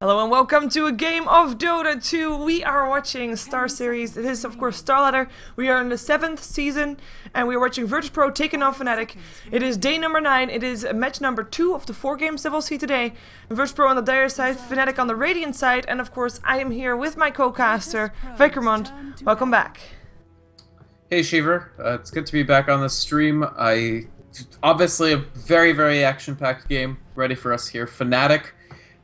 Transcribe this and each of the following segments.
Hello and welcome to a game of Dota 2. We are watching StarSeries. It is of course Starladder. We are in the 7th season and we are watching VirtusPro taking on Fnatic. It is day number 9. It is match number 2 of the 4 games that we'll see today. VirtusPro on the dire side, Fnatic on the Radiant side, and of course I am here with my co-caster, Vikermond. Welcome back. Hey Shiver, it's good to be back on the stream. Obviously a very action-packed game ready for us here. Fnatic.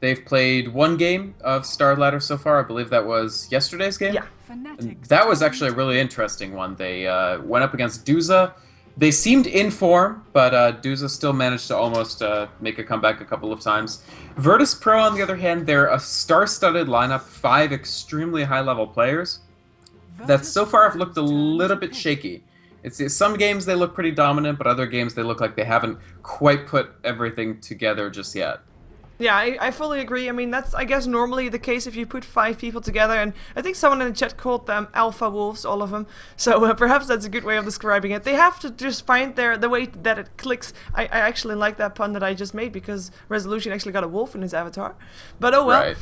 They've played one game of Starladder so far. I believe that was yesterday's game. Yeah. And that was actually a really interesting one. They went up against Duza. They seemed in form, but Duza still managed to almost make a comeback a couple of times. VirtusPro, on the other hand, they're a star-studded lineup, 5 extremely high-level players that so far have looked a little bit shaky. Some games they look pretty dominant, but other games they look like they haven't quite put everything together just yet. Yeah, I fully agree. I mean, that's, I guess, normally the case if you put 5 people together, and I think someone in the chat called them alpha wolves, all of them, so perhaps that's a good way of describing it. They have to just find the way that it clicks. I actually like that pun that I just made, because Resolution actually got a wolf in his avatar. But oh well. Right.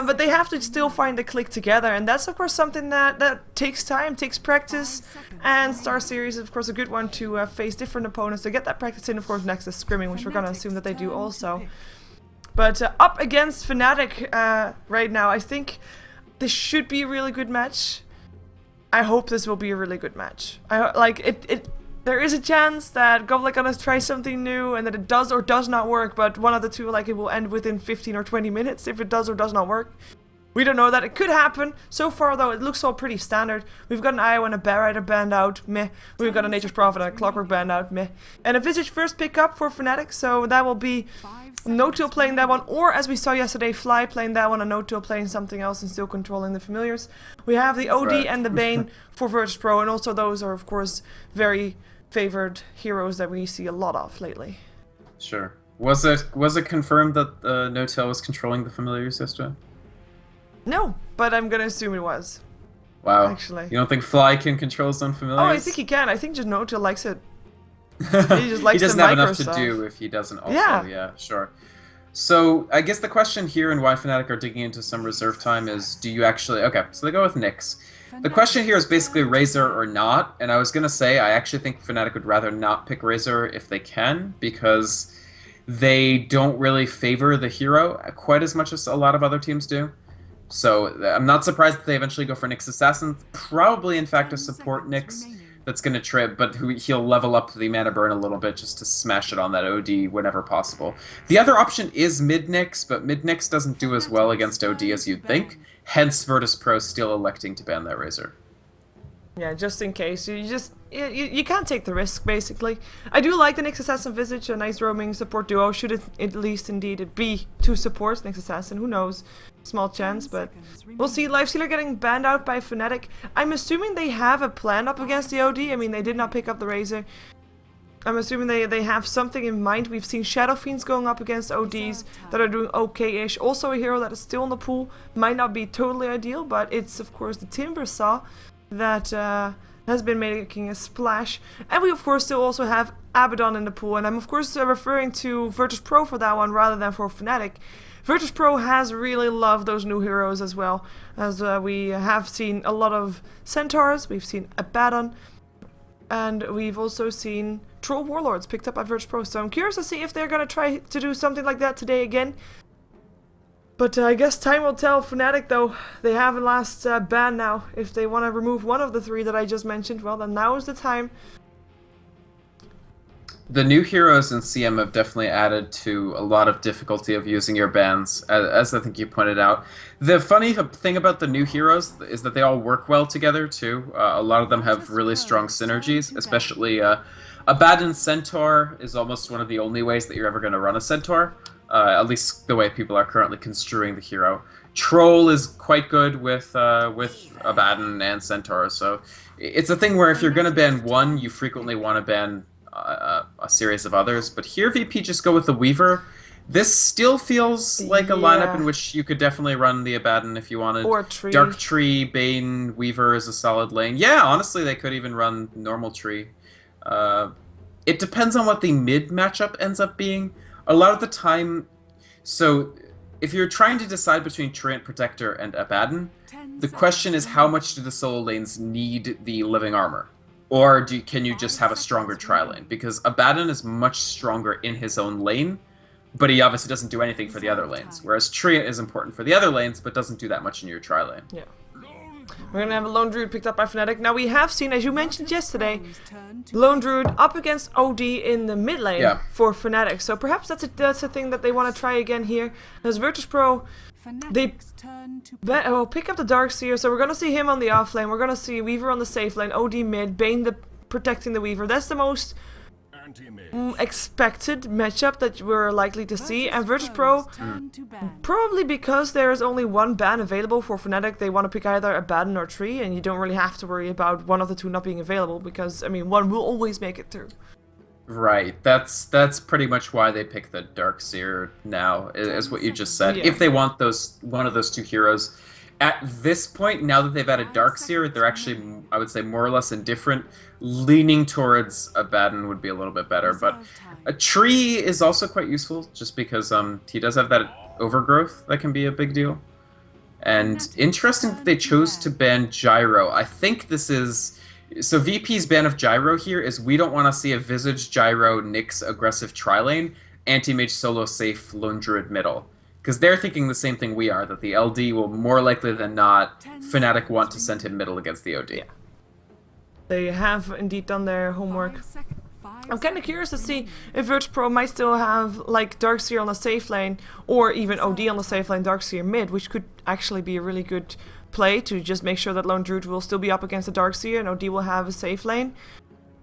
But they have to still find the click together, and that's, of course, something that takes time, takes practice, and StarSeries is, of course, a good one to face different opponents to get that practice in. Of course, next is scrimming, which we're going to assume that they do also. But up against Fnatic right now, I think this should be a really good match. I hope this will be a really good match. There is a chance that Goblet gonna try something new and that it does or does not work, but one of the two, like, it will end within 15 or 20 minutes if it does or does not work. We don't know that. It could happen. So far, though, it looks all pretty standard. We've got an Iowa and a Bear Rider banned out, meh. We've got a Nature's Prophet and a Clockwork banned out, meh. And a Visage first pickup for Fnatic, so that will be No-Till playing that one, or as we saw yesterday, Fly playing that one, and No-Till playing something else and still controlling the familiars. We have the OD and the Bane for VirtusPro, and also those are, of course, very favored heroes that we see a lot of lately. Sure. Was it confirmed that No-Till was controlling the familiars yesterday? No, but I'm gonna assume it was. Wow. Actually. You don't think Fly can control his own familiars? Oh, I think he can. I think just No-Till likes it. He just likes he doesn't the have enough micro to stuff. do if he doesn't also. Yeah. Yeah, sure. So I guess the question here and why Fnatic are digging into some reserve time is, do you actually... Okay, so they go with Nyx. The question here is basically Razor or not, and I was going to say I actually think Fnatic would rather not pick Razor if they can, because they don't really favor the hero quite as much as a lot of other teams do. So I'm not surprised that they eventually go for Nyx Assassin. Probably, in fact, a support Nyx that's going to trip, but he'll level up the mana burn a little bit just to smash it on that OD whenever possible. The other option is mid-Nyx, but mid-Nyx doesn't do as well against OD as you'd think, hence VirtusPro still electing to ban that Razor. Yeah, just in case. You can't take the risk, basically. I do like the Nyx Assassin Visage, a nice roaming support duo. Should it at least indeed be 2 supports, Nyx Assassin, who knows? Small chance, but we'll see. Lifestealer getting banned out by Fnatic. I'm assuming they have a plan up against the OD. I mean, they did not pick up the Razor. I'm assuming they have something in mind. We've seen Shadow Fiends going up against ODs that are doing okay-ish. Also a hero that is still in the pool. Might not be totally ideal, but it's, of course, the Timber Saw that has been making a splash. And we, of course, still also have Abaddon in the pool. And I'm, of course, referring to VirtusPro for that one rather than for Fnatic. VirtusPro has really loved those new heroes as well, as we have seen a lot of Centaurs, we've seen Abaddon, and we've also seen Troll Warlords picked up by VirtusPro. So I'm curious to see if they're going to try to do something like that today again. But I guess time will tell. Fnatic, though, they have a last ban now. If they want to remove one of the 3 that I just mentioned, well, then now is the time. The new heroes in CM have definitely added to a lot of difficulty of using your bans, as I think you pointed out. The funny thing about the new heroes is that they all work well together, too. A lot of them have really strong synergies, especially Abaddon Centaur is almost one of the only ways that you're ever going to run a Centaur, at least the way people are currently construing the hero. Troll is quite good with Abaddon and Centaur, so it's a thing where if you're going to ban one, you frequently want to ban a series of others, but here VP just go with the Weaver. This still feels like a lineup in which you could definitely run the Abaddon if you wanted. Or Tree. Dark Tree, Bane, Weaver is a solid lane. Yeah, honestly, they could even run normal Tree. It depends on what the mid matchup ends up being. A lot of the time, so if you're trying to decide between Treant Protector and Abaddon, the question is how much do the solo lanes need the living armor? Or can you just have a stronger tri-lane? Because Abaddon is much stronger in his own lane, but he obviously doesn't do anything for the other lanes. Whereas Treant is important for the other lanes, but doesn't do that much in your tri-lane. Yeah. We're gonna have a Lone Druid picked up by Fnatic. Now we have seen, as you mentioned yesterday, Lone Druid up against OD in the mid lane for Fnatic. So perhaps that's a thing that they want to try again here. As VirtusPro, they will pick up the Darkseer, so we're gonna see him on the off lane. We're gonna see Weaver on the safe lane, OD mid, Bane protecting the Weaver. That's the most expected matchup that we're likely to see, and VirtusPro, probably because there is only one ban available for Fnatic, they want to pick either Abaddon or Tree, and you don't really have to worry about one of the two not being available, because, I mean, one will always make it through. Right, that's pretty much why they pick the Darkseer now, is what you just said. Yeah. If they want one of those two heroes. At this point, now that they've added Darkseer, they're actually, I would say, more or less indifferent. Leaning towards Abaddon would be a little bit better, but a Tree is also quite useful, just because he does have that overgrowth that can be a big deal. And interesting that they chose to ban Gyro. I think this is... So VP's ban of Gyro here is we don't want to see a Visage, Gyro, Nyx, aggressive tri-lane, anti-mage solo safe, Lone Druid middle. Because they're thinking the same thing we are, that the LD will more likely than not, Fnatic want to send him middle against the OD. Yeah. They have indeed done their homework. I'm kind of curious to see if VirtusPro might still have like Darkseer on the safe lane, or even OD on the safe lane, Darkseer mid, which could actually be a really good play to just make sure that Lone Druid will still be up against the Darkseer and OD will have a safe lane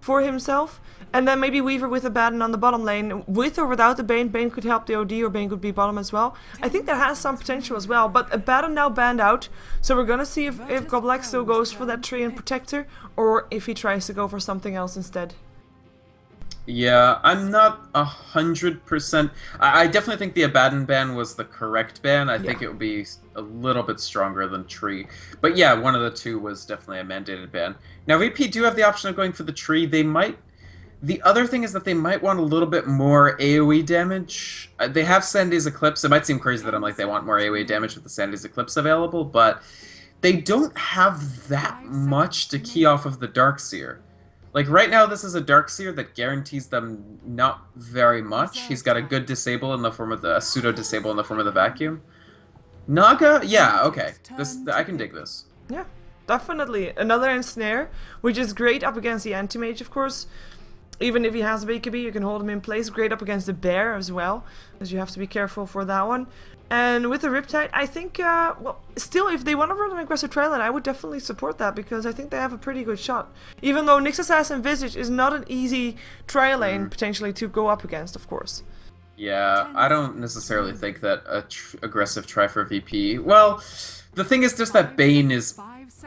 for himself. And then maybe Weaver with Abaddon on the bottom lane. With or without the Bane, Bane could help the OD or Bane could be bottom as well. I think that has some potential as well, but Abaddon now banned out, so we're gonna see if Goblak still goes for that Tree and Protector, or if he tries to go for something else instead. Yeah, I'm not 100%. I definitely think the Abaddon ban was the correct ban. I think it would be a little bit stronger than Tree. But yeah, one of the two was definitely a mandated ban. Now, VP do have the option of going for the Tree. They might... The other thing is that they might want a little bit more AoE damage. They have Sandy's Eclipse. It might seem crazy that I'm like, they want more AoE damage with the Sandy's Eclipse available, but they don't have that much to key off of the Darkseer. Like, right now, this is a Darkseer that guarantees them not very much. He's got a good disable in the form of a pseudo-disable in the form of the Vacuum. Naga? Yeah, okay. I can dig this. Yeah, definitely. Another Ensnare, which is great up against the Anti-Mage, of course. Even if he has a BKB, you can hold him in place. Great up against the Bear as well, as you have to be careful for that one. And with the Riptide, I think, well, still, if they want to run an aggressive tri-lane, I would definitely support that, because I think they have a pretty good shot. Even though Nyx Assassin Visage is not an easy tri-lane, potentially, to go up against, of course. Yeah, I don't necessarily think that a aggressive try for VP... Well, the thing is just that Bane is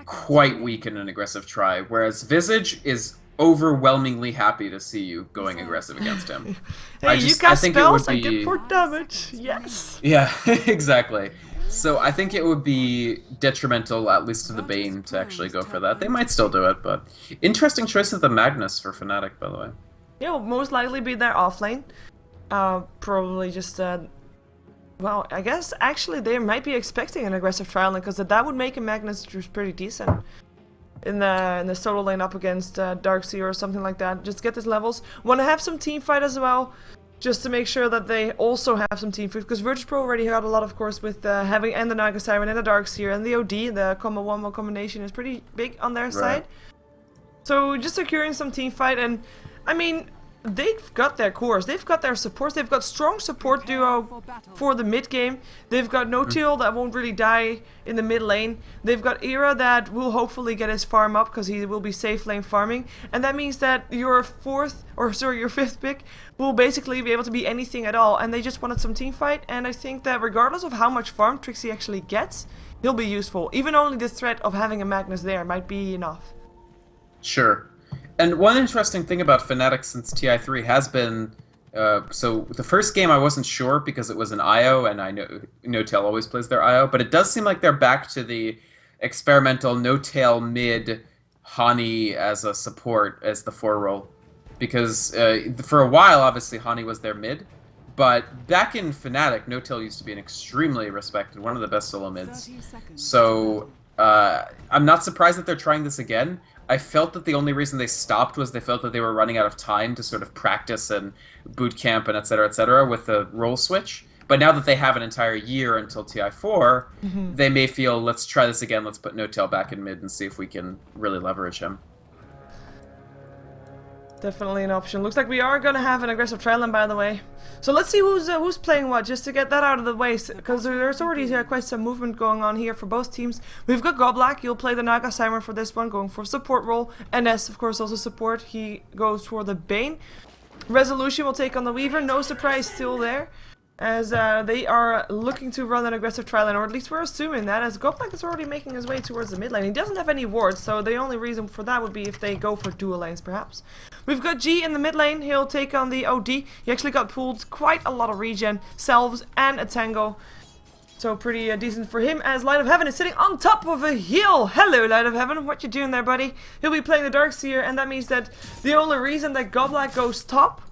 quite weak in an aggressive try, whereas Visage is overwhelmingly happy to see you going aggressive against him. Hey, you cast spells, I get more damage. Yes. Yeah, exactly. So I think it would be detrimental, at least to the Bane, to actually go for that. They might still do it, but interesting choice of the Magnus for Fnatic, by the way. Yeah, will most likely be their offlane. Probably just well, I guess actually they might be expecting an aggressive trial, because that would make a Magnus just pretty decent. In the solo lane up against Darkseer or something like that. Just get his levels. Want to have some team fight as well, just to make sure that they also have some team fight, because VirtusPro already got a lot, of course, with having and the Naga Siren and the Darkseer and the OD. The combo 1-1 combination is pretty big on their side. So just securing some team fight, and I mean, they've got their cores, they've got their supports, they've got strong support duo for the mid game. They've got No-Till that won't really die in the mid lane. They've got Era that will hopefully get his farm up, because he will be safe lane farming, and that means that your fifth pick will basically be able to be anything at all, and they just wanted some team fight. And I think that regardless of how much farm Trixie actually gets, he'll be useful. Even only the threat of having a Magnus there might be enough. Sure. And one interesting thing about Fnatic since TI3 has been, so the first game I wasn't sure because it was an IO, and I know No-Tail always plays their IO, but it does seem like they're back to the experimental No-Tail mid Hani as a support as the 4 role. Because for a while, obviously, Hani was their mid, But back in Fnatic, No-Tail used to be an extremely respected, one of the best solo mids. So I'm not surprised that they're trying this again. I felt that the only reason they stopped was they felt that they were running out of time to sort of practice and boot camp and et cetera, with the role switch. But now that they have an entire year until TI4, they may feel, let's try this again, let's put No-Tail back in mid and see if we can really leverage him. Definitely an option. Looks like we are going to have an aggressive trial line, by the way. So let's see who's playing what, just to get that out of the way, because there's already quite some movement going on here for both teams. We've got Goblak, he'll play the Naga Siren for this one, going for support role. NS, of course, also support. He goes for the Bane. Resolution will take on the Weaver, no surprise still there, as they are looking to run an aggressive trial line, or at least we're assuming that, as Goblak is already making his way towards the mid lane. He doesn't have any wards, so the only reason for that would be if they go for dual lanes, perhaps. We've got G in the mid lane, he'll take on the OD. He actually got pulled quite a lot of regen, Selves, and a Tango. So pretty decent for him, as Light of Heaven is sitting on top of a hill. Hello, Light of Heaven, what you doing there, buddy? He'll be playing the Darkseer, and that means that the only reason that Goblak goes top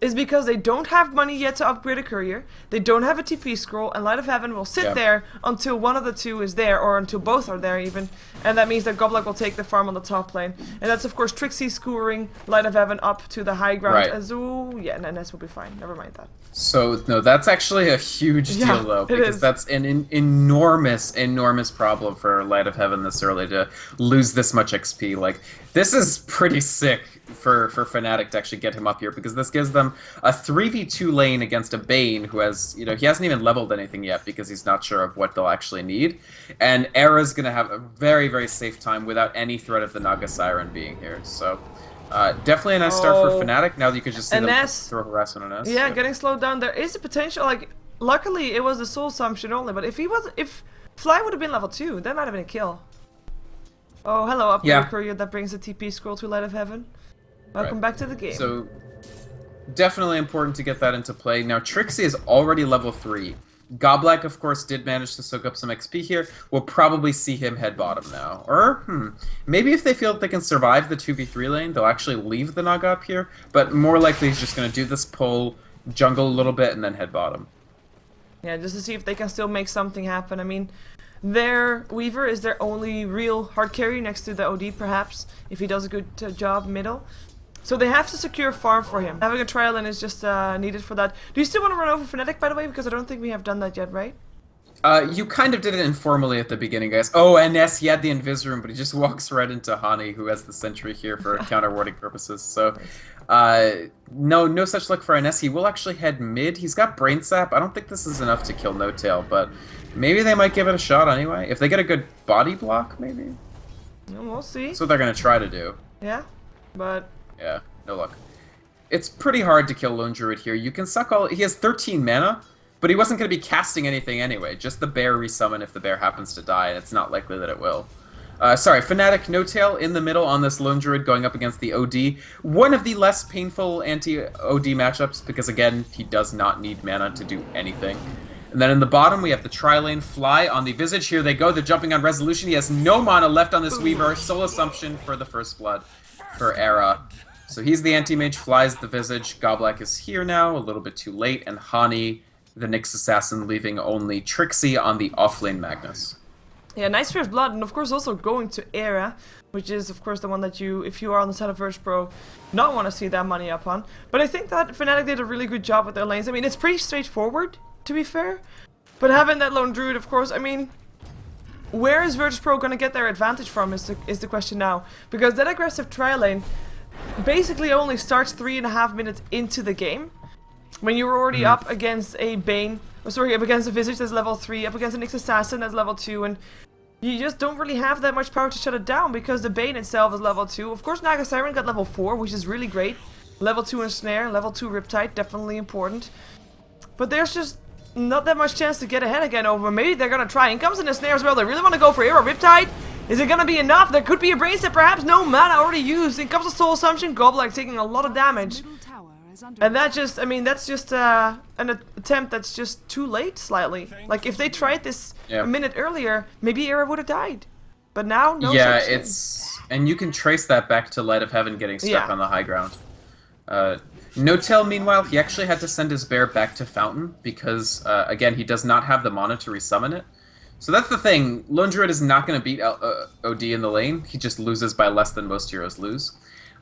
is because they don't have money yet to upgrade a courier, they don't have a TP scroll, and Light of Heaven will sit there until one of the two is there, or until both are there even, and that means that Goblak will take the farm on the top lane. And that's of course Trixie skewering Light of Heaven up to the high ground, as yeah, NS will be fine, never mind that. So, no, that's actually a huge deal, though, because that's an enormous problem for Light of Heaven this early, to lose this much XP. Like, this is pretty sick for Fnatic to actually get him up here, because this gives them a 3v2 lane against a Bane who has, you know, he hasn't even leveled anything yet because he's not sure of what they'll actually need. And Era's going to have a very, very safe time without any threat of the Naga Siren being here, so... definitely a nice start for Fnatic, now that you can just see them throw harassment on us. Yeah, getting slowed down. There is a potential, like, luckily it was a soul assumption only, but if Fly would have been level 2, that might have been a kill. Oh, hello, upgrade courier that brings a TP scroll to Light of Heaven. Welcome back to the game. So, definitely important to get that into play. Now, Trixie is already level 3. Goblak, of course, did manage to soak up some XP here. We'll probably see him head bottom now. Or, maybe if they feel that they can survive the 2v3 lane, they'll actually leave the Naga up here. But more likely he's just going to do this pull, jungle a little bit, and then head bottom. Yeah, just to see if they can still make something happen. I mean, their Weaver is their only real hard carry next to the OD, perhaps, if he does a good job middle. So they have to secure farm for him. Having a trial in is just needed for that. Do you still want to run over Fnatic, by the way? Because I don't think we have done that yet, right? You kind of did it informally at the beginning, guys. Oh, NS, he had the Invis room, but he just walks right into Hani, who has the Sentry here for counter-warding purposes. So, no such luck for NS. He will actually head mid. He's got Brain Sap. I don't think this is enough to kill No-Tail, but maybe they might give it a shot anyway. If they get a good body block, maybe? We'll see. That's what they're going to try to do. Yeah, but... yeah, no luck. It's pretty hard to kill Lone Druid here. You can suck all... he has 13 mana, but he wasn't going to be casting anything anyway. Just the bear resummon if the bear happens to die, and it's not likely that it will. Sorry, Fnatic No-Tail in the middle on this Lone Druid going up against the OD. One of the less painful anti-OD matchups, because again, he does not need mana to do anything. And then in the bottom, we have the Tri-Lane Fly on the Visage. Here they go, they're jumping on Resolution. He has no mana left on this Weaver. Soul Assumption for the First Blood for Era. So he's the anti-mage, Flies the Visage. Goblak is here now, a little bit too late. And Hani, the Nyx Assassin, leaving only Trixie on the offlane Magnus. Yeah, nice First Blood, and of course also going to Era, which is of course the one that you, if you are on the side of VirtusPro, not want to see that money up on. But I think that Fnatic did a really good job with their lanes. I mean, it's pretty straightforward, to be fair. But having that Lone Druid, of course, I mean, where is VirtusPro going to get their advantage from is the question now. Because that aggressive trial lane basically only starts 3.5 minutes into the game. When you were already up against a Bane, up against a Visage that's level 3, up against a Nyx Assassin that's level 2, and you just don't really have that much power to shut it down because the Bane itself is level 2. Of course, Naga Siren got level 4, which is really great. Level 2 Ensnare, level 2 Riptide, definitely important. But there's just not that much chance to get ahead again over. Maybe they're gonna try. In comes an Ensnare as well. They really want to go for Hero Riptide. Is it gonna be enough? There could be a Brain Set perhaps. No mana already used. In comes a Soul Assumption. Goblak taking a lot of damage. And that just, I mean, that's just an attempt that's just too late slightly. Like, if they tried this a minute earlier, maybe Era would have died. But now, no such thing. And you can trace that back to Light of Heaven getting stuck on the high ground. No-Tail, meanwhile, he actually had to send his bear back to Fountain because, again, he does not have the mana to resummon it. So that's the thing. Lone Druid is not going to beat OD in the lane. He just loses by less than most heroes lose.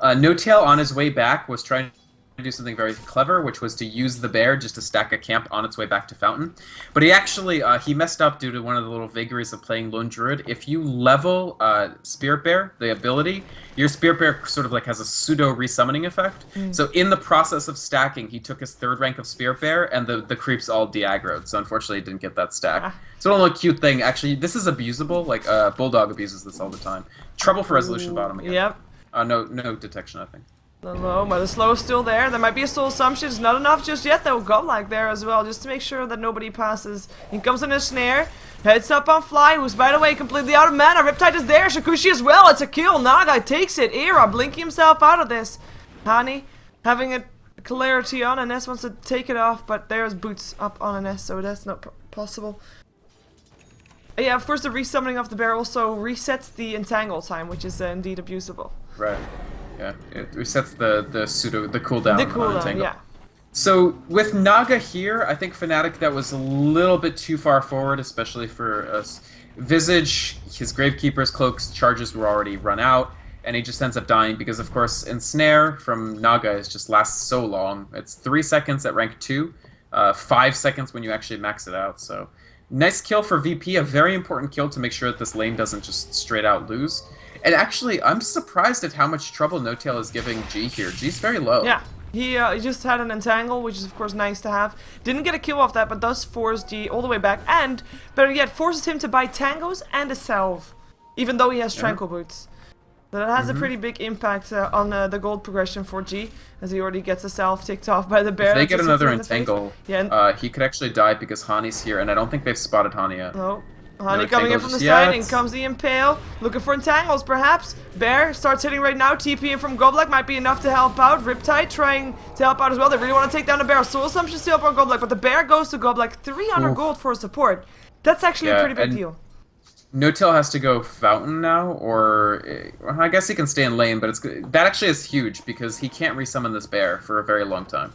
No-Tail, on his way back, was trying to do something very clever, which was to use the bear just to stack a camp on its way back to Fountain. But he actually, he messed up due to one of the little vagaries of playing Lone Druid. If you level Spirit Bear, the ability, your Spirit Bear sort of like has a pseudo resummoning effect. So in the process of stacking, he took his 3rd rank of Spirit Bear, and the creeps all de-aggroed. So unfortunately, he didn't get that stack. It's a little cute thing. Actually, this is abusable. Like, Bulldog abuses this all the time. Trouble for resolution bottom again. Yep. No detection, I think. Low, but the slow is still there. There might be a soul assumption. It's not enough just yet, though. Godlike there as well, just to make sure that nobody passes. He comes in a snare. Heads up on Fly, who's, by the way, completely out of mana. Riptide is there. Shakushi as well. It's a kill. Naga takes it. Era blinking himself out of this. Hani having a clarity on Ines wants to take it off, but there's boots up on Ines, so that's not possible. Yeah, of course, the resummoning of the bear also resets the entangle time, which is indeed abusable. Right. Yeah, it resets the cooldown. The cooldown, yeah. So with Naga here, I think Fnatic that was a little bit too far forward, especially for us. Visage, his Gravekeeper's cloak's charges were already run out, and he just ends up dying because, of course, Ensnare from Naga is just lasts so long. It's 3 seconds at rank 2, 5 seconds when you actually max it out. So nice kill for VP, a very important kill to make sure that this lane doesn't just straight out lose. And actually, I'm surprised at how much trouble No-Tail is giving G here. G's very low. Yeah, he just had an entangle, which is of course nice to have. Didn't get a kill off that, but does force G all the way back. And, better yet, forces him to buy tangos and a salve, even though he has tranquil boots. So that has a pretty big impact on the gold progression for G, as he already gets a salve ticked off by the bear. If they get another entangle, he could actually die because Hani's here, and I don't think they've spotted Hani yet. No. Hani coming in from the side, in comes the Impale, looking for entangles perhaps. Bear starts hitting right now, TP in from Goblek might be enough to help out. Riptide trying to help out as well, they really want to take down the Bear. Soul Assumption still up on Goblek, but the Bear goes to Goblek, 300 gold for support. That's actually a pretty big deal. No-Tail has to go Fountain now, or I guess he can stay in lane, but that actually is huge because he can't resummon this Bear for a very long time.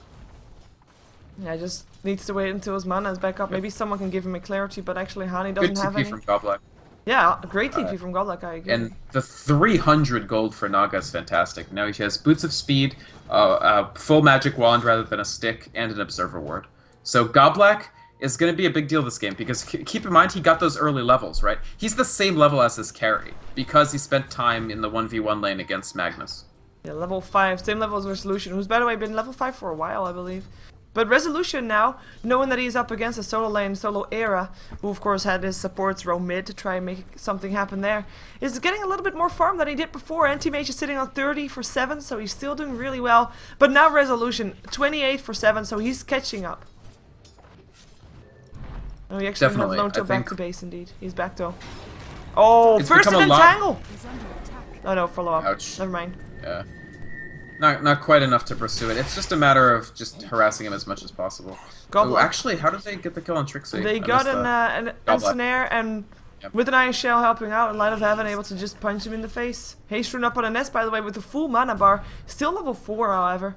Yeah, just needs to wait until his mana is back up. Maybe someone can give him a clarity, but actually Hani doesn't have any. Good TP from Goblek. Yeah, a great TP from Goblek, I agree. And the 300 gold for Naga is fantastic. Now he has Boots of Speed, a full magic wand rather than a stick, and an Observer Ward. So Goblek is going to be a big deal this game, because keep in mind he got those early levels, right? He's the same level as his carry, because he spent time in the 1v1 lane against Magnus. Yeah, level 5, same level as Resolution, who's by the way been level 5 for a while, I believe. But Resolution now, knowing that he's up against a solo lane, solo Era, who of course had his supports roam mid to try and make something happen there, is getting a little bit more farm than he did before. Anti-Mage is sitting on 30 for 7, so he's still doing really well. But now Resolution, 28 for 7, so he's catching up. Oh, he actually has Lone Tail back to base indeed. He's back though. Oh, first an entangle! Oh no, follow up. Ouch. Never mind. Yeah. Not quite enough to pursue it. It's just a matter of just harassing him as much as possible. Oh, actually, how did they get the kill on Trixie? They got an snare, and with an Iron Shell helping out, and Light of Heaven able to just punch him in the face. Haste rune up on a nest, by the way, with a full mana bar. Still level 4, however.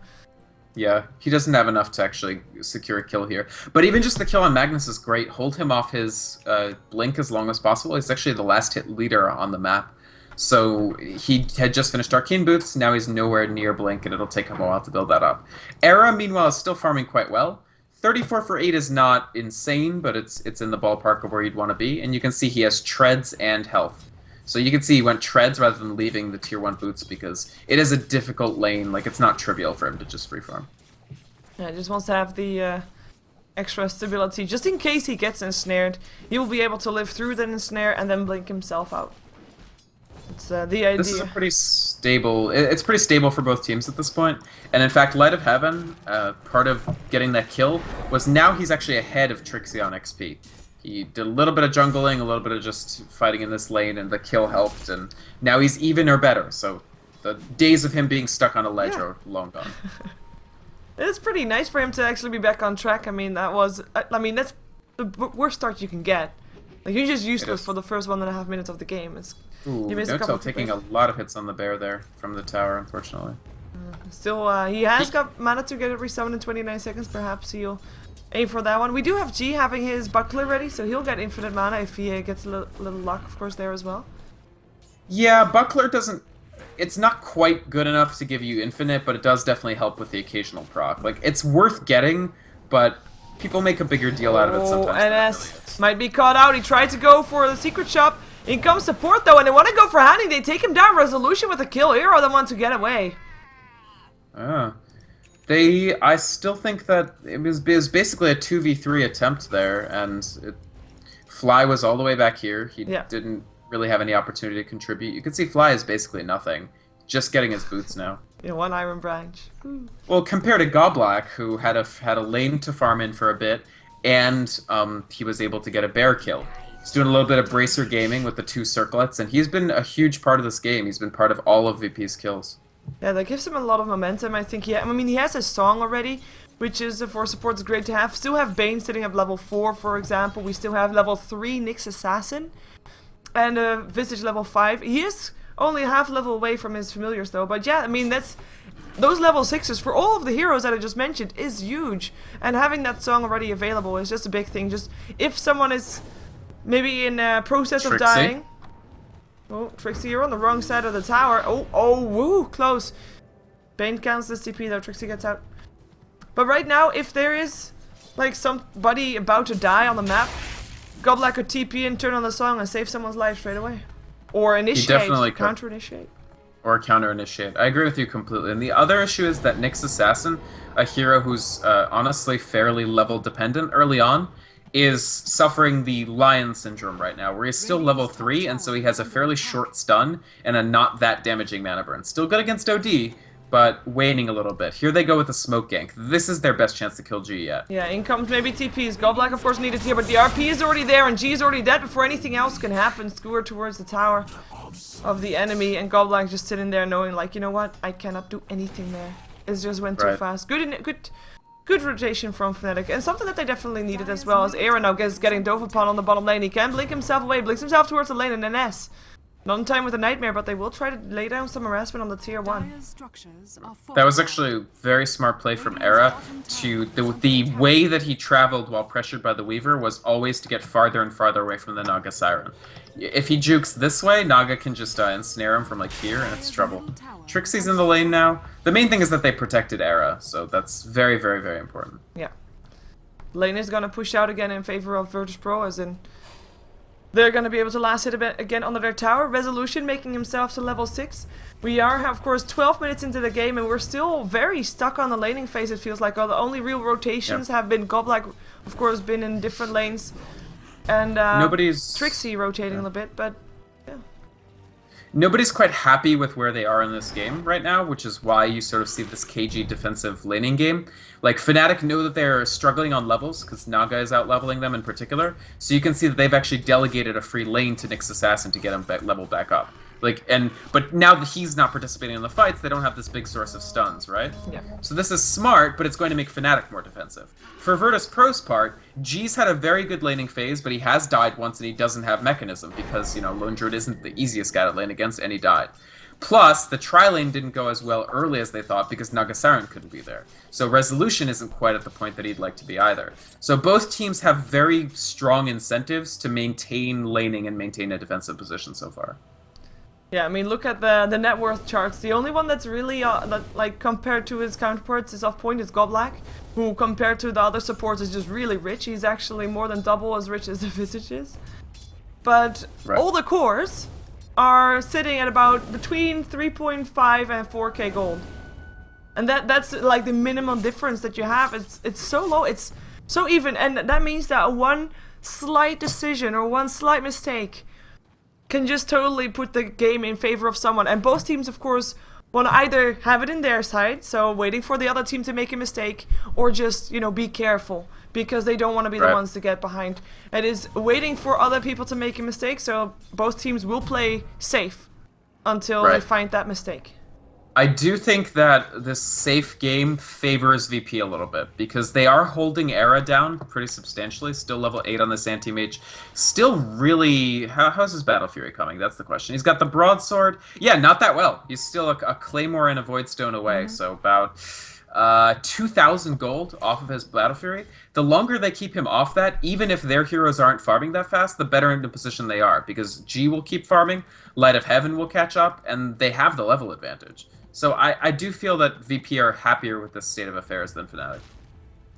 Yeah, he doesn't have enough to actually secure a kill here. But even just the kill on Magnus is great. Hold him off his blink as long as possible. He's actually the last hit leader on the map. So he had just finished Arcane Boots, now he's nowhere near Blink, and it'll take him a while to build that up. Era, meanwhile, is still farming quite well. 34 for 8 is not insane, but it's in the ballpark of where you'd want to be. And you can see he has Treads and Health. So you can see he went Treads rather than leaving the Tier 1 Boots, because it is a difficult lane. Like, it's not trivial for him to just free farm. Yeah, he just wants to have the extra stability. Just in case he gets ensnared, he will be able to live through the ensnare and then blink himself out. It's the idea. This is a pretty stable. It's pretty stable for both teams at this point. And in fact, Light of Heaven, part of getting that kill was now he's actually ahead of Trixie on XP. He did a little bit of jungling, a little bit of just fighting in this lane, and the kill helped. And now he's even or better. So the days of him being stuck on a ledge are long gone. It's pretty nice for him to actually be back on track. I mean, that's the worst start you can get. Like, you're just useless for the first 1.5 minutes of the game. Ooh, No-Tail taking a lot of hits on the bear there from the tower, unfortunately. Still, he has got mana to get it resummoned in 29 seconds. Perhaps he'll aim for that one. We do have G having his buckler ready, so he'll get infinite mana if he gets a little luck, of course, there as well. Yeah, buckler doesn't... It's not quite good enough to give you infinite, but it does definitely help with the occasional proc. Like, it's worth getting, but people make a bigger deal out of it sometimes. NS might be caught out. He tried to go for the secret shop. In comes support though, and they want to go for Handy. They take him down. Resolution with a kill. Hero the one to get away. I still think that it was basically a 2v3 attempt there, and Fly was all the way back here. He didn't really have any opportunity to contribute. You can see Fly is basically nothing. Just getting his boots now. Yeah, one Iron Branch. Well, compared to Goblack, who had a lane to farm in for a bit, and he was able to get a bear kill. He's doing a little bit of bracer gaming with the 2 circlets, and he's been a huge part of this game. He's been part of all of VP's kills. Yeah, that gives him a lot of momentum. I think he has a song already, which is for supports great to have. Still have Bane sitting at level 4, for example. We still have level 3 Nyx Assassin, and Visage level 5. He is only a half level away from his familiars though, but yeah, I mean, those level 6s for all of the heroes that I just mentioned is huge, and having that song already available is just a big thing. Just if someone is maybe in a process of dying. Oh, Trixie, you're on the wrong side of the tower. Oh, woo, close. Bane counts this TP though, Trixie gets out. But right now, if there is like somebody about to die on the map, Goblack could TP and turn on the song and save someone's life straight away. Or initiate, counter-initiate. Or counter-initiate. I agree with you completely. And the other issue is that Nyx Assassin, a hero who's honestly fairly level dependent early on, is suffering the Lion Syndrome right now, where he's still level 3, and so he has a fairly short stun and a not that damaging mana burn. Still good against OD, but waning a little bit. Here they go with a smoke gank. This is their best chance to kill G yet. Yeah, in comes maybe TPs. Goblack, of course, needed here, but the RP is already there, and G is already dead before anything else can happen. Skewer towards the tower of the enemy, and Goblack just sitting there knowing, like, you know what? I cannot do anything there. It just went too fast. Good rotation from Fnatic, and something that they definitely needed as well, as Aaron now getting dove upon on the bottom lane. He can blink himself away, blinks himself towards the lane, and NS. Not in time with a Nightmare, but they will try to lay down some harassment on the tier 1. That was actually a very smart play from Era. The way that he traveled while pressured by the Weaver was always to get farther and farther away from the Naga Siren. If he jukes this way, Naga can just ensnare him from like here, and it's trouble. Trixie's in the lane now. The main thing is that they protected Era, so that's very, very, very important. Yeah. Lane is gonna push out again in favor of VirtusPro, as in they're going to be able to last hit a bit again under their tower. Resolution making himself to level 6. We are, of course, 12 minutes into the game, and we're still very stuck on the laning phase, it feels like. All the only real rotations have been Goblack, of course, been in different lanes. And Trixie rotating a little bit, but yeah. Nobody's quite happy with where they are in this game right now, which is why you sort of see this cagey defensive laning game. Like, Fnatic know that they're struggling on levels, because Naga is out-leveling them in particular, so you can see that they've actually delegated a free lane to Nyx Assassin to get him leveled back up. But now that he's not participating in the fights, they don't have this big source of stuns, right? Yeah. So this is smart, but it's going to make Fnatic more defensive. For VirtusPro's part, G's had a very good laning phase, but he has died once and he doesn't have Mechanism, because, you know, Lone Druid isn't the easiest guy to lane against, and he died. Plus, the tri-lane didn't go as well early as they thought because Naga Siren couldn't be there. So Resolution isn't quite at the point that he'd like to be either. So both teams have very strong incentives to maintain laning and maintain a defensive position so far. Yeah, I mean, look at the net worth charts. The only one that's really, like, compared to his counterparts is off point is Goblack, who compared to the other supports is just really rich. He's actually more than double as rich as the Visage is. But all the cores are sitting at about between 3.5 and 4k gold. And that's like the minimum difference that you have. It's so low, it's so even, and that means that one slight decision or one slight mistake can just totally put the game in favor of someone. And both teams, of course, want to either have it in their side, so waiting for the other team to make a mistake, or just, you know, be careful, because they don't want to be the ones to get behind. It is waiting for other people to make a mistake, so both teams will play safe until they find that mistake. I do think that this safe game favors VP a little bit because they are holding Era down pretty substantially. Still level 8 on this anti-mage. Still really... How's his Battle Fury coming? That's the question. He's got the Broadsword. Yeah, not that well. He's still a Claymore and a Voidstone away, so about 2,000 gold off of his Battle Fury. The longer they keep him off that, even if their heroes aren't farming that fast, the better in the position they are, because G will keep farming, Light of Heaven will catch up, and they have the level advantage. So I do feel that VP are happier with this state of affairs than Fnatic.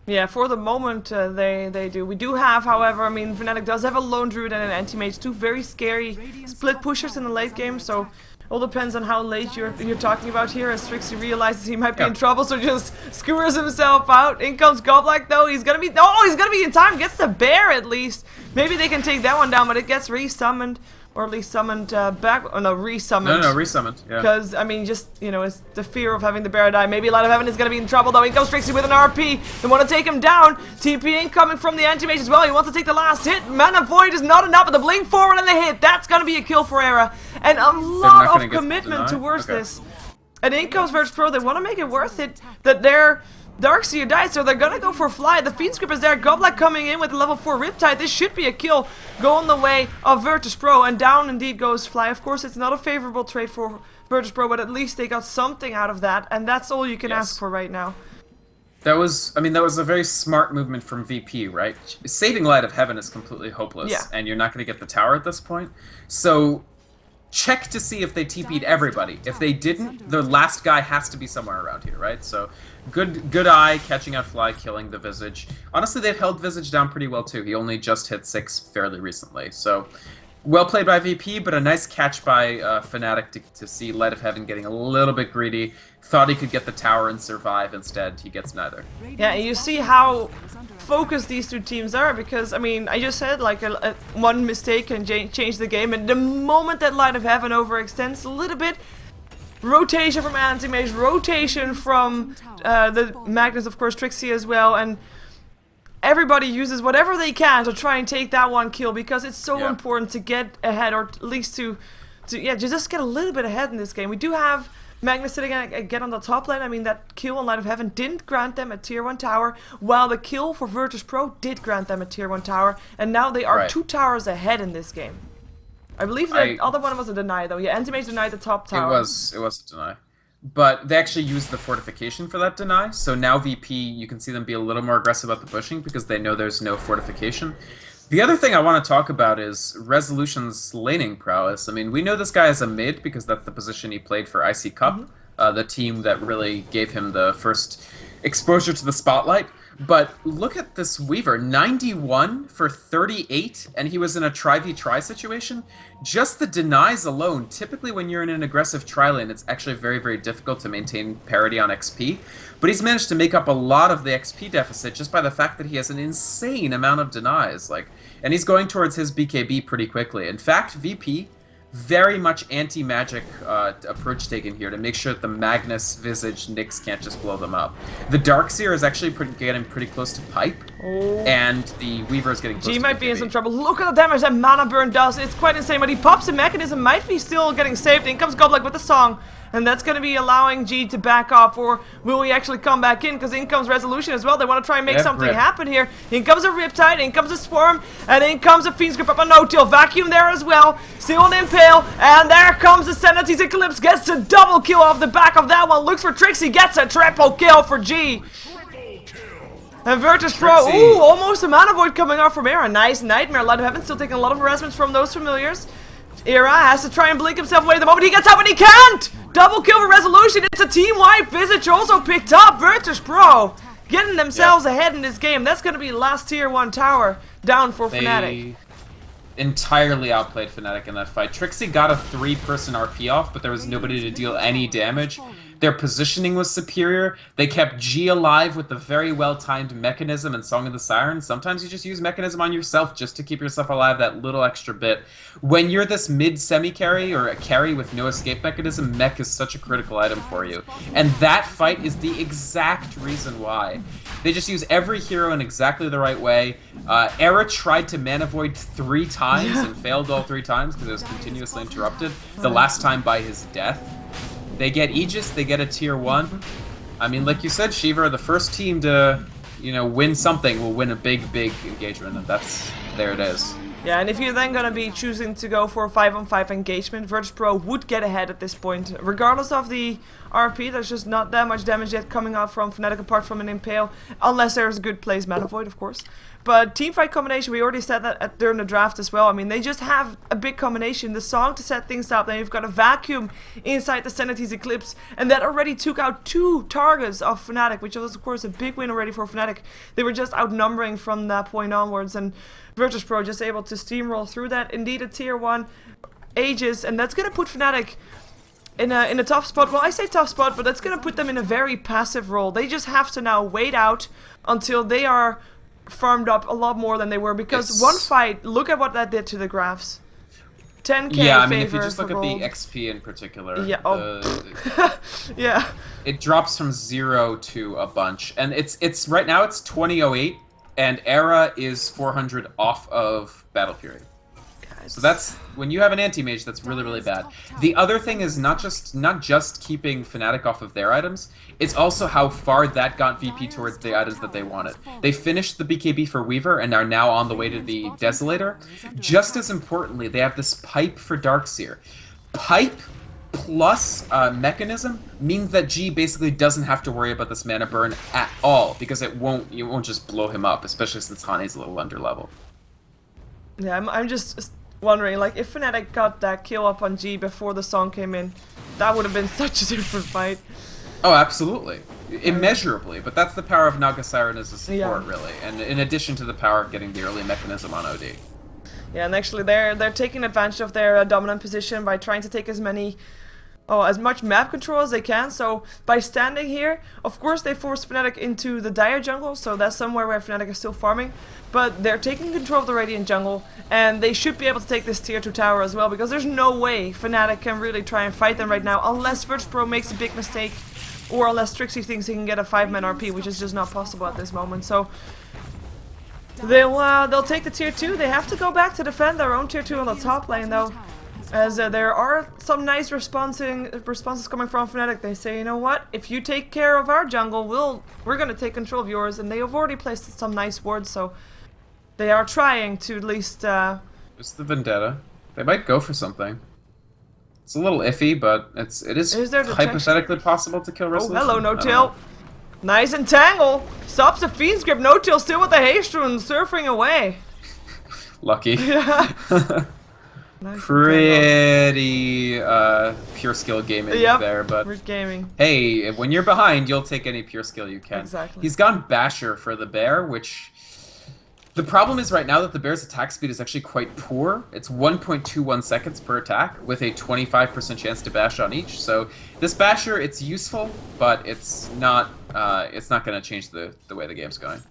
Yeah, for the moment they do. We do have, however, I mean, Fnatic does have a Lone Druid and an Anti-Mage, two very scary split pushers in the late game, so all depends on how late you're talking about here, as Trixie realizes he might be in trouble, so just skewers himself out. In comes Goblik though, he's gonna be in time, gets the bear at least. Maybe they can take that one down, but it gets re-summoned. Or at least summoned back. Oh no, re-summoned. No, re-summoned. Yeah. Because I mean, just it's the fear of having the bear die. Maybe Light of Heaven is gonna be in trouble though. He goes Trixie with an RP. They want to take him down. TP incoming from the anti-mage as well. He wants to take the last hit. Mana Void is not enough, but the blink forward and the hit. That's gonna be a kill for Era, and a lot of commitment towards this. And in comes VirtusPro. They want to make it worth it that they're Darkseer died, so they're gonna go for Fly. The Fiend Script is there. Goblik coming in with level 4 Riptide. This should be a kill going the way of VirtusPro, and down indeed goes Fly. Of course, it's not a favorable trade for VirtusPro, but at least they got something out of that, and that's all you can ask for right now. That was a very smart movement from VP, right? Saving Light of Heaven is completely hopeless, and you're not going to get the tower at this point. So check to see if they TP'd everybody. If they didn't, the last guy has to be somewhere around here, right? So good eye, catching out Fly, killing the Visage. Honestly, they've held Visage down pretty well too. He only just hit 6 fairly recently. So well played by VP, but a nice catch by Fnatic to see Light of Heaven getting a little bit greedy. Thought he could get the tower and survive. Instead, he gets neither. Yeah, and you see how focused these two teams are, because, I mean, I just said, like, one mistake can change the game, and the moment that Light of Heaven overextends a little bit, rotation from Anti-Mage, rotation from the Magnus, of course, Trixie as well, and everybody uses whatever they can to try and take that one kill, because it's so important to get ahead, or at least to just get a little bit ahead in this game. We do have Magnus sitting again on the top lane. I mean, that kill on Light of Heaven didn't grant them a tier 1 tower, while the kill for VirtusPro did grant them a tier 1 tower, and now they are 2 towers ahead in this game. I believe the other one was a deny though. Yeah, Anti-Mage denied the top tower. It was a deny. But they actually used the fortification for that deny, so now VP, you can see them be a little more aggressive about the pushing because they know there's no fortification. The other thing I want to talk about is Resolution's laning prowess. I mean, we know this guy is a mid because that's the position he played for IC Cup, the team that really gave him the first exposure to the spotlight. But look at this Weaver, 91 for 38, and he was in a try-v-try situation. Just the denies alone, typically when you're in an aggressive tri lane, it's actually very, very difficult to maintain parity on XP. But he's managed to make up a lot of the XP deficit just by the fact that he has an insane amount of denies. And he's going towards his BKB pretty quickly. In fact, VP, very much anti-magic approach taken here to make sure that the Magnus, Visage, Nyx can't just blow them up. The Darkseer is actually getting pretty close to pipe, and the Weaver is getting close to G might be in some trouble. Look at the damage that Mana Burn does. It's quite insane, but he pops a mechanism, might be still getting saved. In comes Goblik with the song. And that's going to be allowing G to back off, or will he actually come back in? Because in comes Resolution as well. They want to try and make something happen here. In comes a Riptide, in comes a Swarm, and in comes a Fiend's Grip up a no-till. Vacuum there as well. Seal and Impale, and there comes the Sanity's Eclipse. Gets a double kill off the back of that one. Looks for Trixie, gets a triple kill for G. And VirtusPro, ooh, almost a Mana Void coming off from Era. Nice Nightmare. Light of Heaven still taking a lot of harassments from those familiars. Era has to try and blink himself away the moment he gets out, but he can't! Double kill for Resolution. It's a team-wide Visage also picked up. VirtusPro getting themselves ahead in this game. That's going to be last tier 1 tower down for Fnatic. Entirely outplayed Fnatic in that fight. Trixie got a 3-person RP off, but there was nobody to deal any damage. Their positioning was superior. They kept G alive with the very well-timed mechanism and Song of the Siren. Sometimes you just use mechanism on yourself just to keep yourself alive that little extra bit. When you're this mid-semi-carry or a carry with no escape mechanism, mech is such a critical item for you. And that fight is the exact reason why. They just use every hero in exactly the right way. Era tried to Mana Void 3 times and failed all 3 times because it was continuously interrupted. The last time by his death. They get Aegis, they get a tier 1. I mean, like you said, Shiva, the first team to, win something will win a big engagement, and there it is. Yeah, and if you're then gonna be choosing to go for a 5-on-5 engagement, VirtusPro would get ahead at this point. Regardless of the RP, there's just not that much damage yet coming out from Fnatic apart from an Impale, unless there's a good plays Mana Void, of course. But teamfight combination, we already said that during the draft as well. I mean, they just have a big combination. The song to set things up, then you've got a vacuum inside the Sanity's Eclipse, and that already took out 2 targets of Fnatic, which was of course a big win already for Fnatic. They were just outnumbering from that point onwards, and VirtusPro just able to steamroll through that. Indeed, a tier 1 Aegis, and that's gonna put Fnatic in a tough spot. Well, I say tough spot, but that's gonna put them in a very passive role. They just have to now wait out until they are farmed up a lot more than they were, because one fight, look at what that did to the graphs. 10k yeah, I mean, if you just look at the XP in particular, yeah, yeah, it drops from 0 to a bunch, and it's right now it's 2008, and Era is 400 off of Battle Fury. So that's, when you have an anti-mage, that's really bad. The other thing is not just keeping Fnatic off of their items, it's also how far that got VP towards the items that they wanted. They finished the BKB for Weaver and are now on the way to the Desolator. Just as importantly, they have this pipe for Darkseer. Pipe plus Mechanism means that G basically doesn't have to worry about this mana burn at all, because it won't just blow him up, especially since Hane's a little under level. Yeah, I'm just wondering, like, if Fnatic got that kill up on G before the song came in, that would have been such a different fight. Oh, absolutely. Immeasurably, but that's the power of Naga Siren as a support, really, and in addition to the power of getting the early Mechanism on OD. Yeah, and actually they're taking advantage of their dominant position by trying to take as much map control as they can. So by standing here, of course they force Fnatic into the Dire jungle, so that's somewhere where Fnatic is still farming. But they're taking control of the Radiant jungle, and they should be able to take this tier 2 tower as well, because there's no way Fnatic can really try and fight them right now, unless VirtusPro makes a big mistake, or unless Trixie thinks he can get a 5-man RP, which is just not possible at this moment. So they'll take the tier 2. They have to go back to defend their own tier 2 on the top lane though, as there are some nice responses coming from Fnatic. They say, you know what, if you take care of our jungle, we're gonna take control of yours, and they have already placed some nice wards, so they are trying to at least It's the Vendetta. They might go for something. It's a little iffy, but it is hypothetically possible to kill Resolution. Oh, hello, No-Tail. Nice entangle. Stops the Fiend's Grip. No-Tail still with the haste rune, surfing away. Lucky. Yeah. Nice Pretty pure skill gaming there, but we're gaming. Hey, when you're behind, you'll take any pure skill you can. Exactly. He's gone Basher for the bear, which the problem is right now that the bear's attack speed is actually quite poor. It's 1.21 seconds per attack with a 25% chance to bash on each. So this Basher, it's useful, but it's not going to change the way the game's going.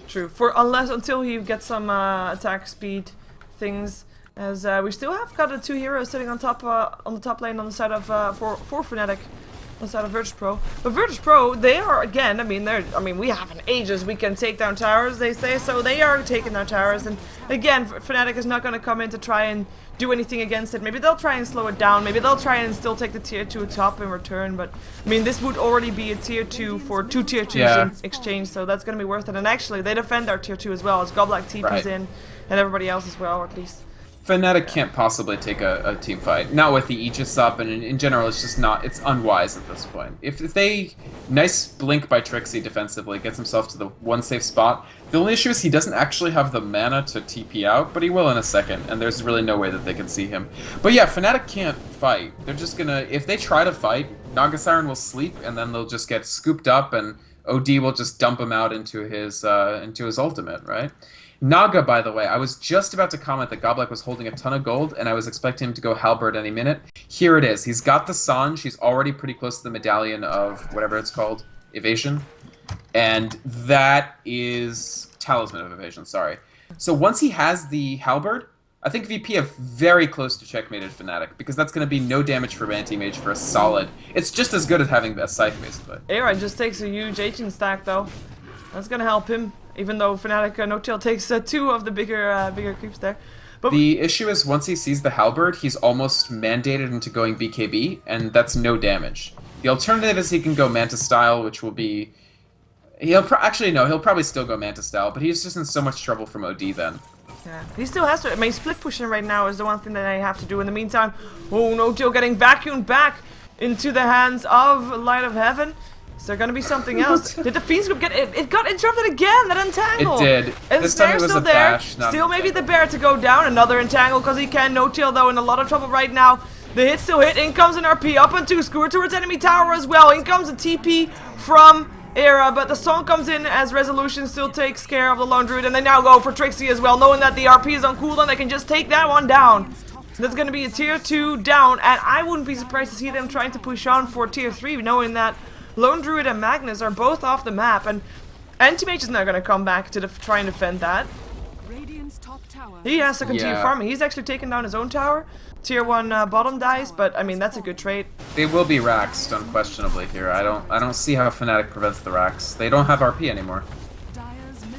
True. Until he gets some attack speed things. As we still have got the 2 heroes sitting on top on the top lane on the side of for Fnatic, on the side of VirtusPro. But VirtusPro, they are again. I mean, we have an Aegis. We can take down towers. They say so. They are taking down towers, and again, Fnatic is not going to come in to try and do anything against it. Maybe they'll try and slow it down. Maybe they'll try and still take the tier 2 top in return. But I mean, this would already be a tier 2 for 2 tier 2s in exchange, so that's going to be worth it. And actually, they defend our tier 2 as well, as Goblack TP's in, and everybody else as well, or at least. Fnatic can't possibly take a team fight. Not with the Aegis up, and in general, it's just not, it's unwise at this point. If they, nice blink by Trixie defensively, gets himself to the one safe spot. The only issue is he doesn't actually have the mana to TP out, but he will in a second, and there's really no way that they can see him. But yeah, Fnatic can't fight. They're just gonna, if they try to fight, Naga Siren will sleep, and then they'll just get scooped up, and OD will just dump him out into his ultimate, right? Naga, by the way, I was just about to comment that Goblack was holding a ton of gold, and I was expecting him to go Halberd any minute. Here it is. He's got the Sanj. He's already pretty close to the medallion of whatever it's called, Evasion. And that is Talisman of Evasion, sorry. So once he has the Halberd, I think VP have very close to checkmated Fnatic, because that's going to be no damage for anti-mage for a solid. It's just as good as having a Scythe, basically. Aaron just takes a huge agent stack, though. That's going to help him. Even though Fnatic No-Tail takes 2 of the bigger creeps there. But The issue is once he sees the halberd, he's almost mandated into going BKB, and that's no damage. The alternative is he can go Manta style, which will be... Actually, no, he'll probably still go Manta style, but he's just in so much trouble from OD then. yeah, he still has to. I mean, split pushing right now is the one thing that I have to do. In the meantime, oh, no deal getting vacuumed back into the hands of Light of Heaven. Is there gonna be something else? Did the Fiends group get it? It got interrupted again. That entangle. It did. And This time it was still a there. bash, not Still an maybe the entangle. bear to go down. Another entangle because he can. No tail though. In a lot of trouble right now. The hit still hit. In comes an RP up on 2. Skewer towards enemy tower as well. In comes a TP from Era, but the song comes in as Resolution still takes care of the Lone Druid, and they now go for Trixie as well, knowing that the RP is on cooldown. They can just take that one down. That's going to be a tier 2 down, and I wouldn't be surprised to see them trying to push on for tier 3, knowing that Lone Druid and Magnus are both off the map, and Anti-Mage is not going to come back to try and defend that. He has to continue farming. He's actually taken down his own tower. Tier 1 bottom dies, but I mean, that's a good trade. They will be Raxed, unquestionably, here. I don't see how Fnatic prevents the Rax. They don't have RP anymore.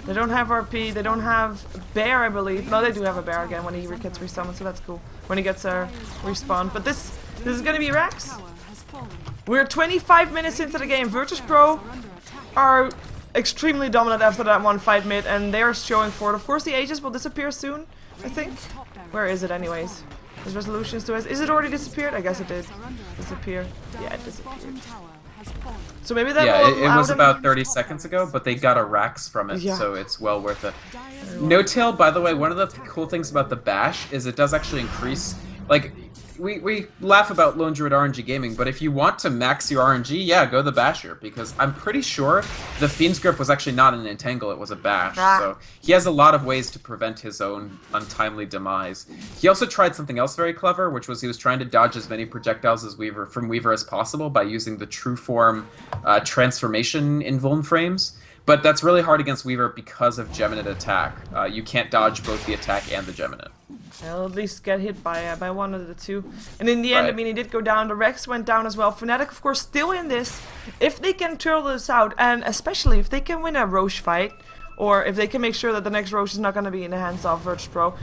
They don't have RP, they don't have Bear, I believe. No, they do have a Bear again when he gets resummoned, so that's cool. When he gets a respawn. But this is gonna be Rax. We're 25 minutes into the game. VirtusPro are extremely dominant after that 1-5 mid, and they are showing forward. Of course, the Aegis will disappear soon, I think. Where is it anyways? There's resolutions to us. Is it already disappeared? I guess it did disappear. Yeah, it disappeared. So maybe that will it allow was them- about 30 seconds ago, but they got a Rax from it, Yeah. so it's well worth it. No tail, by the way, one of the cool things about the Bash is it does actually increase, like, we laugh about Lone Druid RNG gaming, but if you want to max your RNG, yeah, go the Basher, because I'm pretty sure the Fiend's Grip was actually not an entangle, it was a Bash, so he has a lot of ways to prevent his own untimely demise. He also tried something else very clever, which was he was trying to dodge as many projectiles as from Weaver as possible by using the True Form transformation invuln frames. But that's really hard against Weaver because of Geminate attack. You can't dodge both the attack and the Geminate. I'll at least get hit by one of the two. And in the end, I mean, he did go down. The Rex went down as well. Fnatic, of course, still in this. If they can turtle this out, and especially if they can win a Roche fight, or if they can make sure that the next Roche is not going to be in the hands of VirtusPro,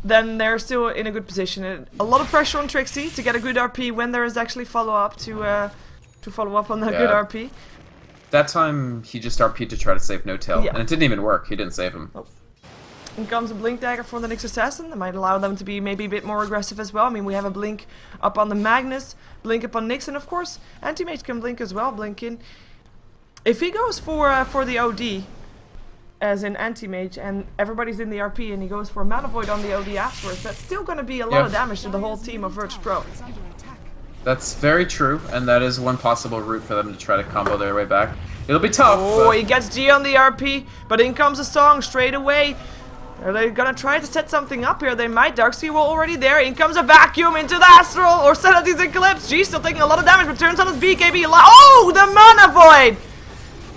then they're still in a good position. A lot of pressure on Trixie to get a good RP when there is actually follow-up to follow up on that good RP. That time, he just RP'd to try to save No Tail, and it didn't even work. He didn't save him. Oh. In comes a Blink Dagger from the Nyx Assassin. That might allow them to be maybe a bit more aggressive as well. I mean, we have a Blink up on the Magnus, Blink up on Nyx, and of course, Anti-Mage can Blink as well, blink in. If he goes for the OD, as in Anti-Mage, and everybody's in the RP, and he goes for a Mana Void on the OD afterwards, that's still going to be a lot of damage to the whole team of VirtusPro. That's very true, and that is one possible route for them to try to combo their way back. It'll be tough. Oh, he gets G on the RP, but in comes a song straight away. Are they gonna try to set something up here? They might. Darkseer will already there. In comes a vacuum into the Astral, or Sanity's Eclipse. G's still taking a lot of damage, but turns on his BKB. Oh, the Mana Void!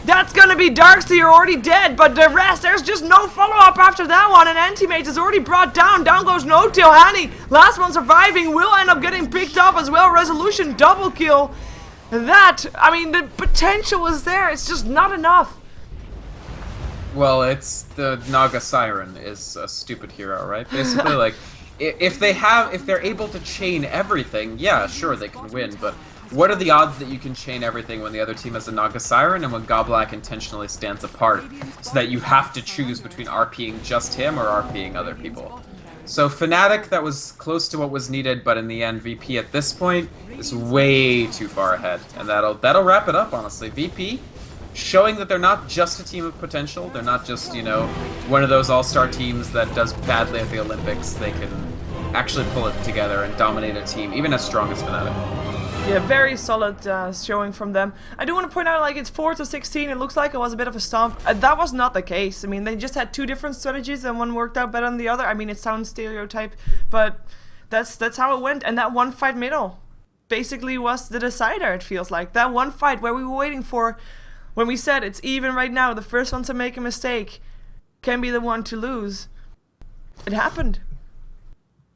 That's gonna be Darkseer already dead, but the rest, there's just no follow-up after that one, and Anti-Mage is already brought down. Down goes No Tail. Hani, last one surviving, will end up getting picked up as well. Resolution double kill. That, I mean, the potential is there, it's just not enough. Well, it's the Naga Siren is a stupid hero, right? Basically, like, if they're able to chain everything, yeah, sure, they can win, but what are the odds that you can chain everything when the other team has a Naga Siren and when Goblak intentionally stands apart, so that you have to choose between RPing just him or RPing other people? So Fnatic, that was close to what was needed, but in the end, VP at this point is way too far ahead, and that'll wrap it up, honestly. VP showing that they're not just a team of potential, they're not just, you know, one of those all-star teams that does badly at the Olympics. They can actually pull it together and dominate a team, even as strong as Fnatic. Yeah, very solid showing from them. I do want to point out, like, it's 4-16. It looks like it was a bit of a stomp. That was not the case. I mean, they just had two different strategies, and one worked out better than the other. I mean, it sounds stereotype, but that's how it went. And that one fight middle basically was the decider, it feels like. That one fight where we were waiting for, when we said it's even right now, the first one to make a mistake can be the one to lose. It happened.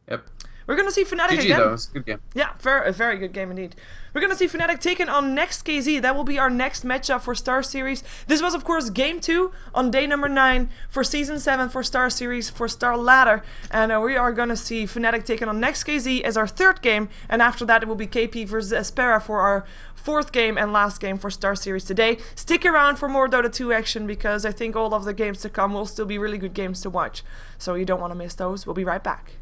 Yep. We're gonna see Fnatic GG again. though, it's a good game. Yeah, a very good game indeed. We're gonna see Fnatic taking on next KZ. That will be our next matchup for StarSeries. This was, of course, game 2 on day number 9 for season 7 for StarSeries for Star Ladder, and we are gonna see Fnatic taking on next KZ as our 3rd game, and after that it will be KP versus Espera for our 4th game and last game for StarSeries today. Stick around for more Dota 2 action because I think all of the games to come will still be really good games to watch, so you don't want to miss those. We'll be right back.